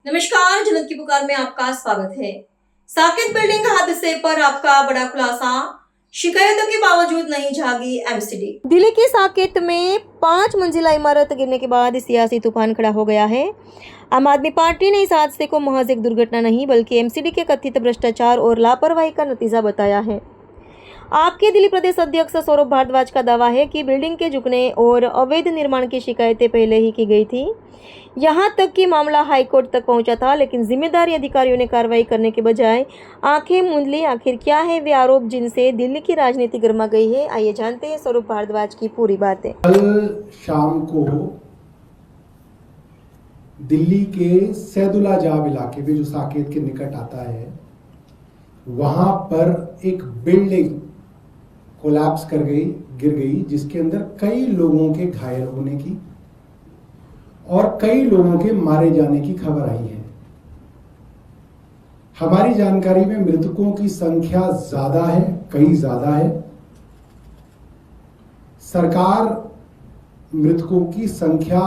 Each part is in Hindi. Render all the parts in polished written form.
नमस्कार, जनत की पुकार में आपका स्वागत है। साकेत बिल्डिंग हादसे पर आपका बड़ा खुलासा, शिकायतों के बावजूद नहीं जागी एमसीडी। दिल्ली की साकेत में 5 मंजिला इमारत गिरने के बाद सियासी तूफान खड़ा हो गया है। आम आदमी पार्टी ने इस हादसे को महज एक दुर्घटना नहीं बल्कि एमसीडी के कथित भ्रष्टाचार और लापरवाही का नतीजा बताया है। आपके दिल्ली प्रदेश अध्यक्ष सौरभ भारद्वाज का दावा है कि बिल्डिंग के झुकने और अवैध निर्माण की शिकायतें पहले ही की गई थी। यहां तक कि मामला हाईकोर्ट तक पहुंचा था, लेकिन जिम्मेदारी अधिकारियों ने कार्रवाई करने के बजाय आंखें मूंद ली। आखिर क्या है वे आरोप जिनसे दिल्ली की राजनीति गर्मा गई है? आइए जानते हैं सौरभ भारद्वाज की पूरी बातें। कल शाम को दिल्ली के सैदुल्ला जाब इलाके में जो साकेत के निकट आता है, वहां पर एक बिल्डिंग कोलैप्स कर गई, गिर गई, जिसके अंदर कई लोगों के घायल होने की और कई लोगों के मारे जाने की खबर आई है। हमारी जानकारी में मृतकों की संख्या ज्यादा है, कई ज्यादा है। सरकार मृतकों की संख्या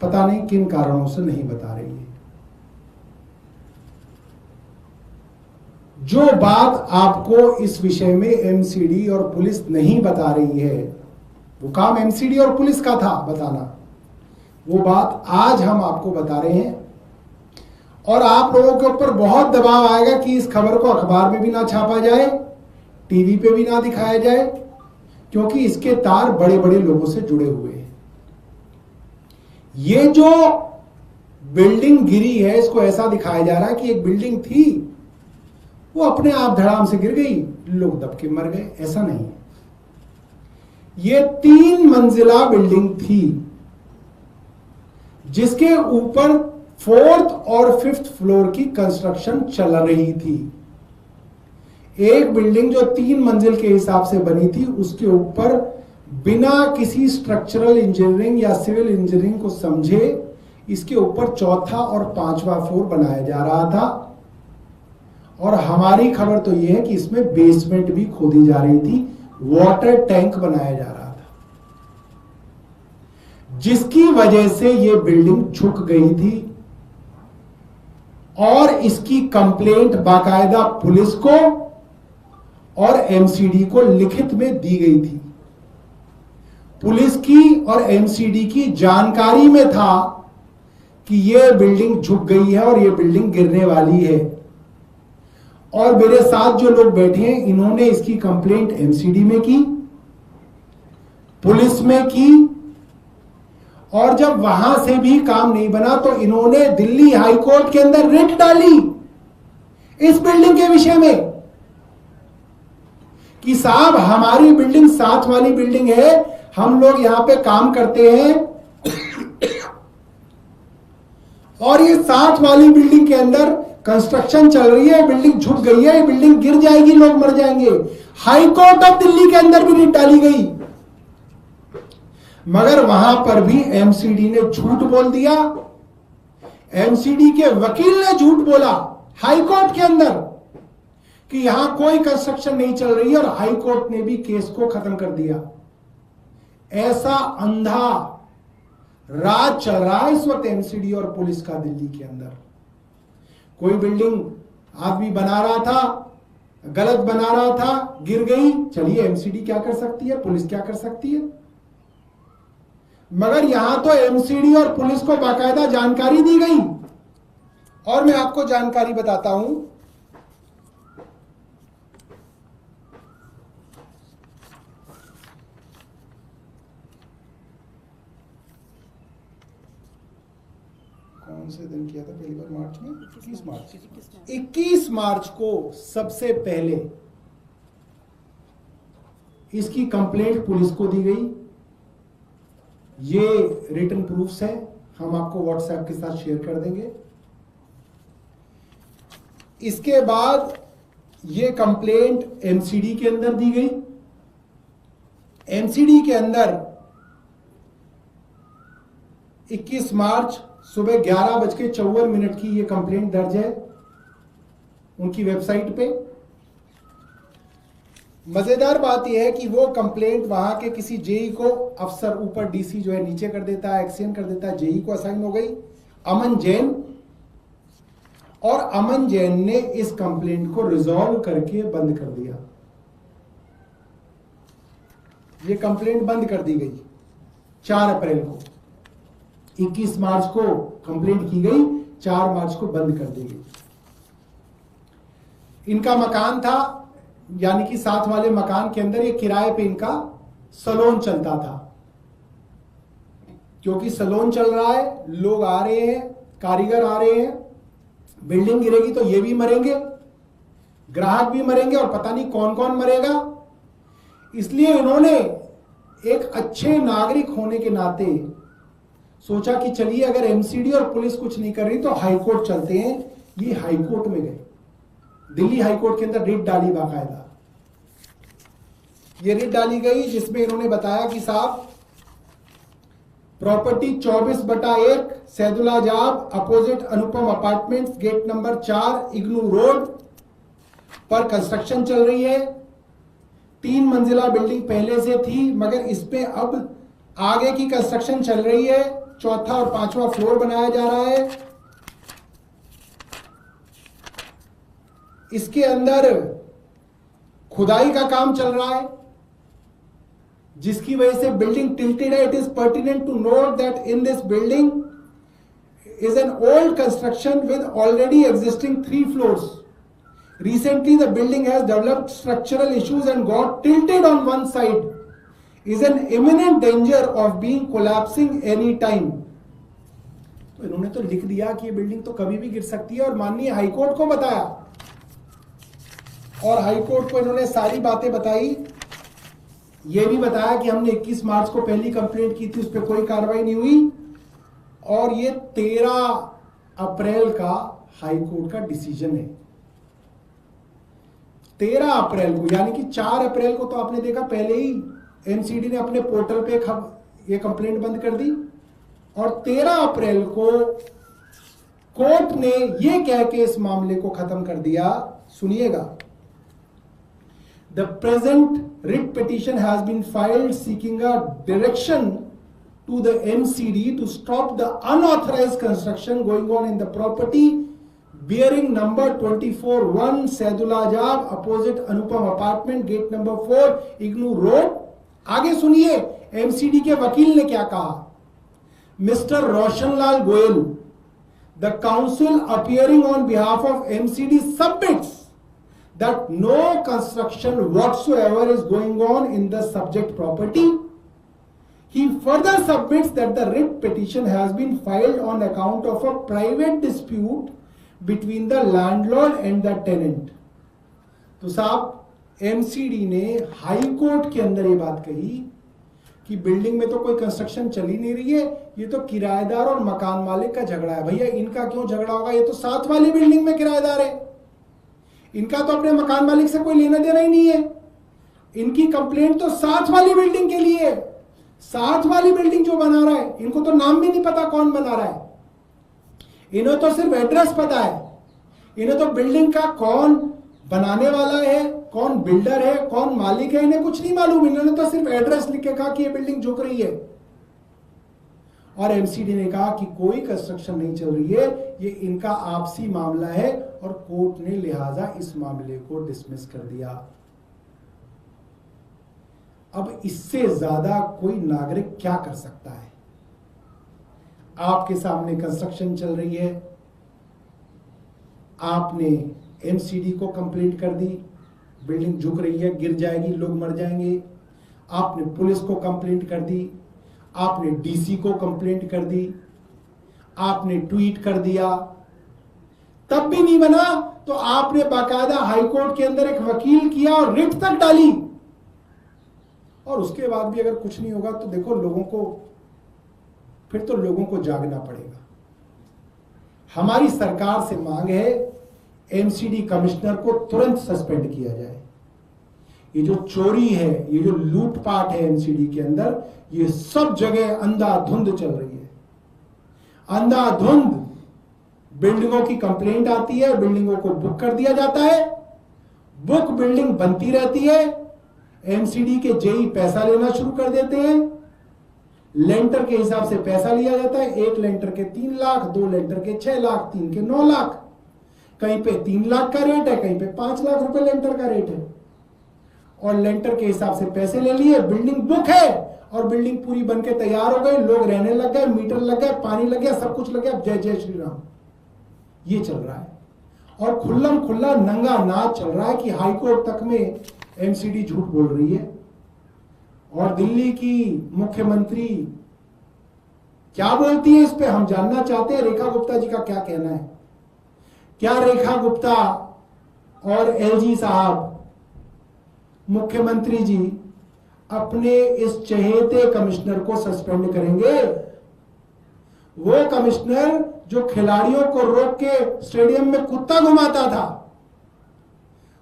पता नहीं किन कारणों से नहीं बता रही है। जो बात आपको इस विषय में एमसीडी और पुलिस नहीं बता रही है, वो काम एमसीडी और पुलिस का था बताना। वो बात आज हम आपको बता रहे हैं और आप लोगों के ऊपर बहुत दबाव आएगा कि इस खबर को अखबार में भी ना छापा जाए, टीवी पे भी ना दिखाया जाए, क्योंकि इसके तार बड़े बड़े लोगों से जुड़े हुए हैं। ये जो बिल्डिंग गिरी है, इसको ऐसा दिखाया जा रहा है कि एक बिल्डिंग थी, वो अपने आप धड़ाम से गिर गई, लोग दब के मर गए। ऐसा नहीं है। ये 3 मंजिला बिल्डिंग थी, जिसके ऊपर 4th और 5th फ्लोर की कंस्ट्रक्शन चल रही थी। एक बिल्डिंग जो 3 मंजिल के हिसाब से बनी थी, उसके ऊपर बिना किसी स्ट्रक्चरल इंजीनियरिंग या सिविल इंजीनियरिंग को समझे इसके ऊपर 4था और 5वां फ्लोर बनाया जा रहा था। और हमारी खबर तो यह है कि इसमें बेसमेंट भी खोदी जा रही थी, वाटर टैंक बनाया जा रहा था, जिसकी वजह से यह बिल्डिंग झुक गई थी। और इसकी कंप्लेंट बाकायदा पुलिस को और एमसीडी को लिखित में दी गई थी। पुलिस की और एमसीडी की जानकारी में था कि यह बिल्डिंग झुक गई है और यह बिल्डिंग गिरने वाली है। और मेरे साथ जो लोग बैठे हैं, इन्होंने इसकी कंप्लेंट एमसीडी में की, पुलिस में की, और जब वहां से भी काम नहीं बना तो इन्होंने दिल्ली हाई कोर्ट के अंदर रिट डाली इस बिल्डिंग के विषय में कि साहब, हमारी बिल्डिंग साथ वाली बिल्डिंग है, हम लोग यहां पे काम करते हैं और ये साथ वाली बिल्डिंग के अंदर कंस्ट्रक्शन चल रही है, बिल्डिंग झुक गई है, बिल्डिंग गिर जाएगी, लोग मर जाएंगे। हाई कोर्ट ऑफ दिल्ली के अंदर भी रिट डाली गई, मगर वहां पर भी एमसीडी ने झूठ बोल दिया। एमसीडी के वकील ने झूठ बोला हाई कोर्ट के अंदर कि यहां कोई कंस्ट्रक्शन नहीं चल रही है, और हाई कोर्ट ने भी केस को खत्म कर दिया। ऐसा अंधा राज चल रहा है इस वक्त एमसीडी और पुलिस का दिल्ली के अंदर। कोई बिल्डिंग आदमी बना रहा था, गलत बना रहा था, गिर गई, चलिए एमसीडी क्या कर सकती है, पुलिस क्या कर सकती है। मगर यहां तो एमसीडी और पुलिस को बाकायदा जानकारी दी गई। और मैं आपको जानकारी बताता हूं, कौन से दिन किया था पहली बार? मार्च में 21 मार्च को सबसे पहले इसकी कंप्लेंट पुलिस को दी गई। ये रिटन प्रूफ्स है, हम आपको व्हाट्सएप के साथ शेयर कर देंगे। इसके बाद ये कंप्लेंट एमसीडी के अंदर दी गई। एमसीडी के अंदर 21 मार्च सुबह 11:54 की ये कंप्लेंट दर्ज है उनकी वेबसाइट पे। मजेदार बात यह है कि वो कंप्लेंट वहां के किसी जेई को, अफसर ऊपर डीसी जो है नीचे कर देता है, एक्सचेंज कर देता है, जेई को असाइन हो गई अमन जैन, और अमन जैन ने इस कंप्लेंट को रिजॉल्व करके बंद कर दिया। ये कंप्लेंट बंद कर दी गई 4 अप्रैल को। 21 मार्च को कंप्लेंट की गई, 4 मार्च को बंद कर दी गई। इनका मकान था, यानी कि साथ वाले मकान के अंदर ये किराए पे इनका सैलून चलता था। क्योंकि सैलून चल रहा है, लोग आ रहे हैं, कारीगर आ रहे हैं, बिल्डिंग गिरेगी तो ये भी मरेंगे, ग्राहक भी मरेंगे और पता नहीं कौन कौन मरेगा। इसलिए इन्होंने एक अच्छे नागरिक होने के नाते सोचा कि चलिए अगर एमसीडी और पुलिस कुछ नहीं कर रही तो हाईकोर्ट चलते हैं। ये हाईकोर्ट में गए, दिल्ली हाईकोर्ट के अंदर रिट डाली बाकायदा। ये रिट डाली गई जिसमें इन्होंने बताया कि साहब property 24/1 Saidulajab opposite Anupam apartments gate number 4 IGNOU road पर कंस्ट्रक्शन चल रही है। 3 मंजिला बिल्डिंग पहले से थी, मगर इसमें अब आगे की कंस्ट्रक्शन चल रही है। 4था और 5वां फ्लोर बनाया जा रहा है। इसके अंदर खुदाई का काम चल रहा है, जिसकी वजह से बिल्डिंग टिल्टेड है। It is pertinent to note that in this building is an old construction with already existing 3 floors. Recently, the building has developed structural issues and got tilted on one side. Is an imminent danger of being collapsing any time. तो इन्होंने तो लिख दिया कि ये बिल्डिंग तो कभी भी गिर सकती है और माननीय हाईकोर्ट को बताया, और हाईकोर्ट को इन्होंने सारी बातें बताई। ये भी बताया कि हमने 21 मार्च को पहली कंप्लेंट की थी, उस पर कोई कार्रवाई नहीं हुई, और ये 13 अप्रैल का हाईकोर्ट का डिसीजन है। 13 अप्रैल को, यानी कि 4 अप्रैल को तो आपने देखा पहले ही एमसीडी ने अपने पोर्टल पे ये कंप्लेंट बंद कर दी, और 13 अप्रैल को कोर्ट ने ये कह के इस मामले को खत्म कर दिया। सुनिएगा, the present writ petition has been filed seeking a direction to the MCD to stop the unauthorized construction going on in the property bearing number 24-1 Saidulla Jab opposite Anupam apartment gate number 4 Ignu road। आगे सुनिए MCD के वकील ने क्या कहा। Mister Roshanlal Goyal, the counsel appearing on behalf of MCD submits that no construction whatsoever is going on in the subject property। He further submits that the writ petition has been filed on account of a private dispute between the landlord and the tenant। तो साहब एमसीडी ने हाई कोर्ट के अंदर ये बात कही कि बिल्डिंग में तो कोई कंस्ट्रक्शन चल ही नहीं रही है, ये तो किराएदार और मकान मालिक का झगड़ा है। भैया इनका क्यों झगड़ा होगा, ये तो साथ वाली बिल्डिंग में किराएदार है, इनका तो अपने मकान मालिक से कोई लेना देना ही नहीं है। इनकी कंप्लेंट तो साथ वाली बिल्डिंग के लिए है। साथ वाली बिल्डिंग जो बना रहा है, इनको तो नाम भी नहीं पता कौन बना रहा है, इन्हें तो सिर्फ एड्रेस पता है। इन्हें तो बिल्डिंग का कौन बनाने वाला है, कौन बिल्डर है, कौन मालिक है, इन्हें कुछ नहीं मालूम। इन्होंने तो सिर्फ एड्रेस लिख के कहा कि ये बिल्डिंग झुक रही है, और एमसीडी ने कहा कि कोई कंस्ट्रक्शन नहीं चल रही है, ये इनका आपसी मामला है, और कोर्ट ने लिहाजा इस मामले को डिसमिस कर दिया। अब इससे ज्यादा कोई नागरिक क्या कर सकता है। आपके सामने कंस्ट्रक्शन चल रही है, आपने एमसीडी को कंप्लेंट कर दी, बिल्डिंग झुक रही है, गिर जाएगी, लोग मर जाएंगे। आपने पुलिस को कंप्लेंट कर दी, आपने डीसी को कंप्लेंट कर दी, आपने ट्वीट कर दिया, तब भी नहीं बना तो आपने बाकायदा हाईकोर्ट के अंदर एक वकील किया और रिट तक डाली, और उसके बाद भी अगर कुछ नहीं होगा तो देखो लोगों को, फिर तो लोगों को जागना पड़ेगा। हमारी सरकार से मांग है एमसीडी कमिश्नर को तुरंत सस्पेंड किया जाए। ये जो चोरी है, ये जो लूटपाट है एमसीडी के अंदर, ये सब जगह अंधाधुंध चल रही है। अंधाधुंध बिल्डिंगों की कंप्लेंट आती है, बिल्डिंगों को बुक कर दिया जाता है, बुक बिल्डिंग बनती रहती है, एमसीडी के जेई पैसा लेना शुरू कर देते हैं। लेंटर के हिसाब से पैसा लिया जाता है, एक लेंटर के 3 लाख, 2 लेंटर के 6 लाख, 3 के 9 लाख, कहीं पे 3 लाख का रेट है, कहीं पे 5 लाख रुपए लेंटर का रेट है। और लेंटर के हिसाब से पैसे ले लिए, बिल्डिंग बुक है और बिल्डिंग पूरी बनके तैयार हो गई, लोग रहने लग गए, मीटर लग गए, पानी लग गया, सब कुछ लग गया। जय जय श्री राम, ये चल रहा है। और खुल्लम खुल्ला नंगा नाच चल रहा है कि हाईकोर्ट तक में एमसीडी झूठ बोल रही है। और दिल्ली की मुख्यमंत्री क्या बोलती है इस पे हम जानना चाहते हैं। रेखा गुप्ता जी का क्या कहना है? क्या रेखा गुप्ता और एलजी साहब, मुख्यमंत्री जी अपने इस चहेते कमिश्नर को सस्पेंड करेंगे? वो कमिश्नर जो खिलाड़ियों को रोक के स्टेडियम में कुत्ता घुमाता था,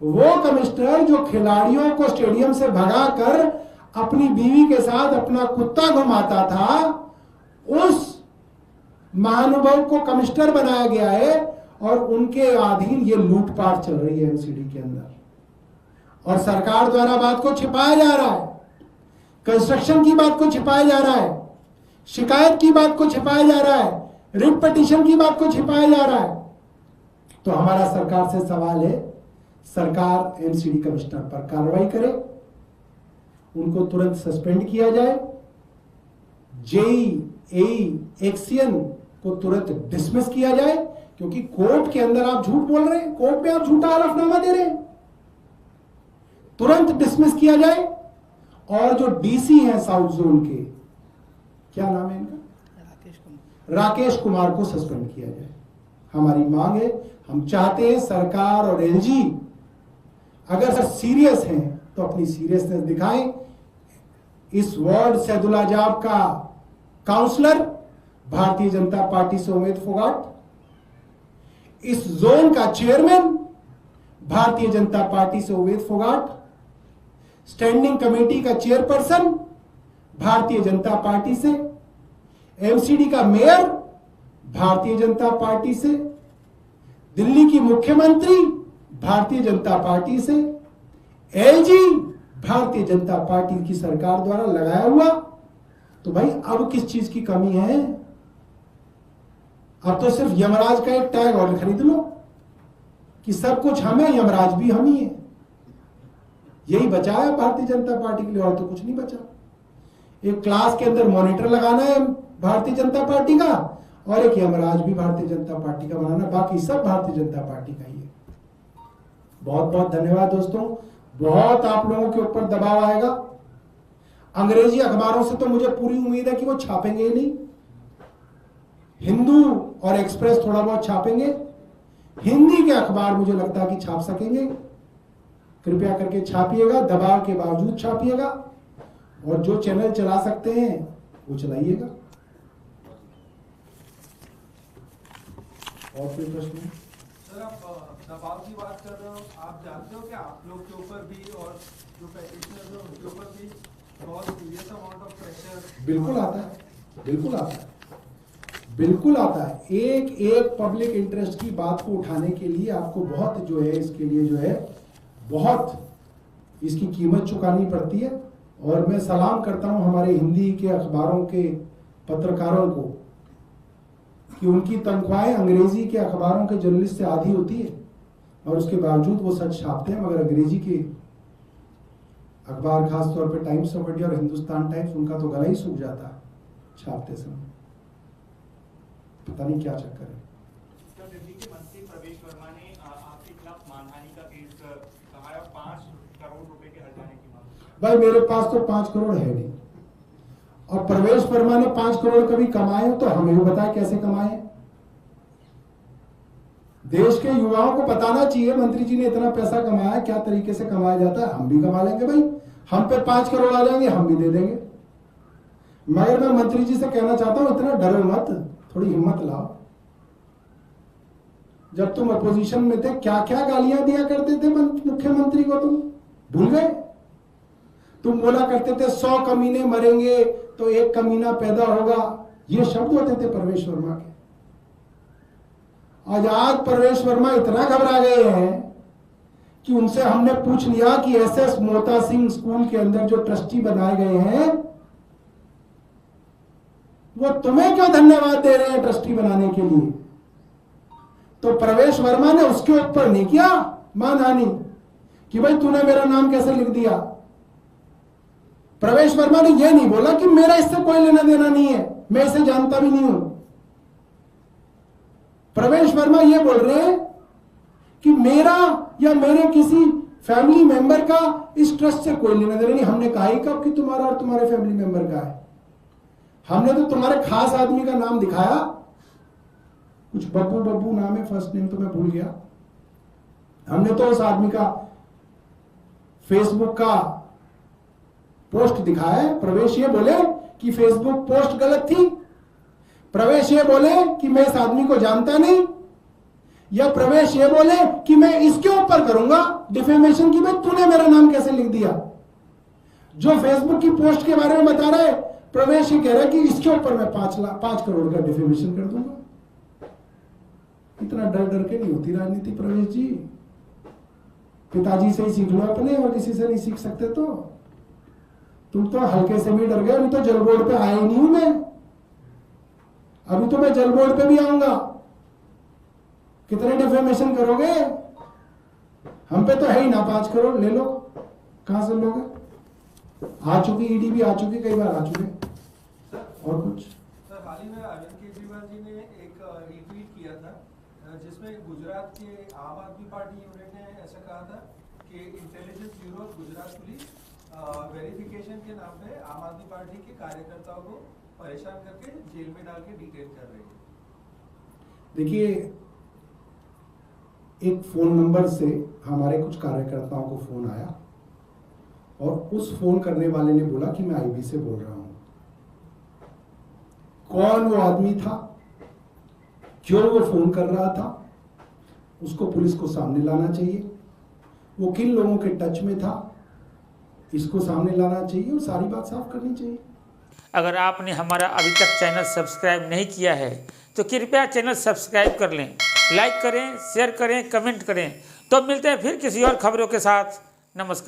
वो कमिश्नर जो खिलाड़ियों को स्टेडियम से भगाकर अपनी बीवी के साथ अपना कुत्ता घुमाता था, उस महानुभाव को कमिश्नर बनाया गया है और उनके अधीन ये लूटपाट चल रही है एमसीडी के अंदर। और सरकार द्वारा बात को छिपाया जा रहा है, कंस्ट्रक्शन की बात को छिपाया जा रहा है, शिकायत की बात को छिपाया जा रहा है, रिट पिटीशन की बात को छिपाया जा रहा है। तो हमारा सरकार से सवाल है, सरकार एमसीडी कमिश्नर पर कार्रवाई करे, उनको तुरंत सस्पेंड किया जाए, जेई एई एक्सियन को तुरंत डिसमिस किया जाए, क्योंकि कोर्ट के अंदर आप झूठ बोल रहे हैं, कोर्ट में आप झूठा हलफनामा दे रहे हैं, तुरंत डिसमिस किया जाए। और जो डीसी हैं साउथ जोन के, क्या नाम है इनका, राकेश कुमार को सस्पेंड किया जाए। हमारी मांग है, हम चाहते हैं सरकार और एलजी अगर सीरियस हैं तो अपनी सीरियसनेस दिखाएं। इस वार्ड सैदुलाजाब का काउंसलर भारतीय जनता पार्टी से उमेद फोगाट, इस जोन का चेयरमैन भारतीय जनता पार्टी से उमेद फोगाट, स्टैंडिंग कमेटी का चेयरपर्सन भारतीय जनता पार्टी से, एमसीडी का मेयर भारतीय जनता पार्टी से, दिल्ली की मुख्यमंत्री भारतीय जनता पार्टी से, एलजी भारतीय जनता पार्टी की सरकार द्वारा लगाया हुआ। तो भाई अब किस चीज की कमी है? अब तो सिर्फ यमराज का एक टैग और खरीद लो कि सब कुछ हम है, यमराज भी हम ही है। यही बचा है भारतीय जनता पार्टी के लिए, और तो कुछ नहीं बचा। एक क्लास के अंदर मॉनिटर लगाना है भारतीय जनता पार्टी का, और एक यमराज भी भारतीय जनता पार्टी का बनाना, बाकी सब भारतीय जनता पार्टी का ही है। बहुत बहुत धन्यवाद दोस्तों, बहुत आप लोगों के ऊपर दबाव आएगा। अंग्रेजी अखबारों से तो मुझे पूरी उम्मीद है कि वो छापेंगे ही नहीं, हिंदू और एक्सप्रेस थोड़ा बहुत छापेंगे, हिंदी के अखबार मुझे लगता है कि छाप सकेंगे। कृपया करके छापिएगा, दबाव के बावजूद छापिएगा, और जो चैनल चला सकते हैं वो चलाइएगा। और कोई प्रश्न है? सर, आप दबाव की बात कर रहे हो, आप जानते हो कि आप लोग के ऊपर भी और जो पेटिशनर है उनके ऊपर भी बहुत सीरियस अमाउंट ऑफ प्रेशर बिल्कुल आता है, बिल्कुल आता है, बिल्कुल आता है। एक एक पब्लिक इंटरेस्ट की बात को उठाने के लिए आपको बहुत जो है, इसके लिए जो है बहुत इसकी कीमत चुकानी पड़ती है। और मैं सलाम करता हूं हमारे हिंदी के अखबारों के पत्रकारों को कि उनकी तनख्वाहें अंग्रेजी के अखबारों के जर्नलिस्ट से आधी होती है, और उसके बावजूद वो सच छापते हैं। मगर अंग्रेजी के अखबार, खासतौर पे टाइम्स ऑफ इंडिया और हिंदुस्तान टाइम्स, उनका तो गला ही सूख जाता है छापते समय। पता नहीं क्या चक्कर है। दिल्ली के मंत्री प्रवेश वर्मा ने आपके खिलाफ मानहानि का केस कहा है, 5 करोड़ रुपए के हर्जाने की मांग। भाई मेरे पास तो 5 करोड़ है नहीं, और प्रवेश वर्मा ने 5 करोड़ कभी कमाए हो तो हमें भी बताए कैसे कमाए। देश के युवाओं को बताना चाहिए मंत्री जी ने इतना पैसा कमाया, क्या तरीके से कमाया जाता है। हम भी कमा लेंगे भाई, हम पे 5 करोड़ आ जाएंगे, हम भी दे देंगे। मगर मैं मंत्री जी से कहना चाहता हूं, इतना डरो मत, थोड़ी हिम्मत लाओ। जब तुम अपोजिशन में थे क्या क्या गालियां दिया करते थे मुख्यमंत्री को, तुम भूल गए? तुम बोला करते थे 100 कमीने मरेंगे तो 1 कमीना पैदा होगा, ये शब्द होते थे प्रवेश वर्मा के। आज प्रवेश वर्मा इतना घबरा गए हैं कि उनसे हमने पूछ लिया कि एसएस मोता सिंह स्कूल के अंदर जो ट्रस्टी बनाए गए हैं वो तुम्हें क्यों धन्यवाद दे रहे हैं ट्रस्टी बनाने के लिए। तो प्रवेश वर्मा ने उसके ऊपर नहीं किया मानहानि कि भाई तूने मेरा नाम कैसे लिख दिया। प्रवेश वर्मा ने यह नहीं बोला कि मेरा इससे कोई लेना देना नहीं है, मैं इसे जानता भी नहीं हूं। प्रवेश वर्मा यह बोल रहे हैं कि मेरा या मेरे किसी फैमिली मेंबर का इस ट्रस्ट से कोई लेना देना नहीं। हमने कहा ही कब कि तुम्हारा और तुम्हारे फैमिली मेंबर का है। हमने तो तुम्हारे खास आदमी का नाम दिखाया, कुछ बब्बू बब्बू नाम है, फर्स्ट नेम तो मैं भूल गया। हमने तो उस आदमी का फेसबुक का पोस्ट दिखाया है। प्रवेश ये बोले कि फेसबुक पोस्ट गलत थी, प्रवेश ये बोले कि मैं इस आदमी को जानता नहीं, या प्रवेश ये बोले कि मैं इसके ऊपर करूंगा डिफेमेशन की, भाई तूने मेरा नाम कैसे लिख दिया। जो फेसबुक की पोस्ट के बारे में बता रहा है प्रवेश ये कह रहा है कि इसके ऊपर मैं 5 करोड़ का डिफेमेशन कर दूंगा। इतना डर डर के नहीं होती राजनीति प्रवेश जी, पिताजी से ही सीख लो अपने, और किसी से नहीं सीख सकते। तो तुम तो हल्के से भी डर गए। अभी तो जल बोर्ड पे आया ही नहीं हूं मैं, अभी तो मैं जल बोर्ड पे भी आऊंगा। कितने डिफेमेशन करोगे? हम पे तो है ही ना 5 करोड़, ले लो, कहां से लोगे? आ चुकी ईडी भी आ चुकी, कई बार आ चुके। और कुछ सर, हाल ही में अरविंद केजरीवाल जी ने एक रीट्वीट किया था जिसमें गुजरात के आम आदमी पार्टी यूनिट ने ऐसा कहा था कि intelligence bureau of Gujarat police verification के नाम पे आम आदमी पार्टी के कार्यकर्ताओं को परेशान करके जेल में डाल के डिटेन कर रही है। देखिए, एक फोन नंबर से हमारे कुछ कार्यकर्ताओं को फोन आया और उस फोन करने वाले ने बोला कि मैं आईबी से बोल रहा हूं। कौन वो आदमी था, क्यों वो फोन कर रहा था, उसको पुलिस को सामने लाना चाहिए। वो किन लोगों के टच में था, इसको सामने लाना चाहिए और सारी बात साफ करनी चाहिए। अगर आपने हमारा अभी तक चैनल सब्सक्राइब नहीं किया है तो कृपया चैनल सब्सक्राइब कर लें, लाइक करें, शेयर करें, कमेंट करें। तो मिलते हैं फिर किसी और खबरों के साथ। नमस्कार।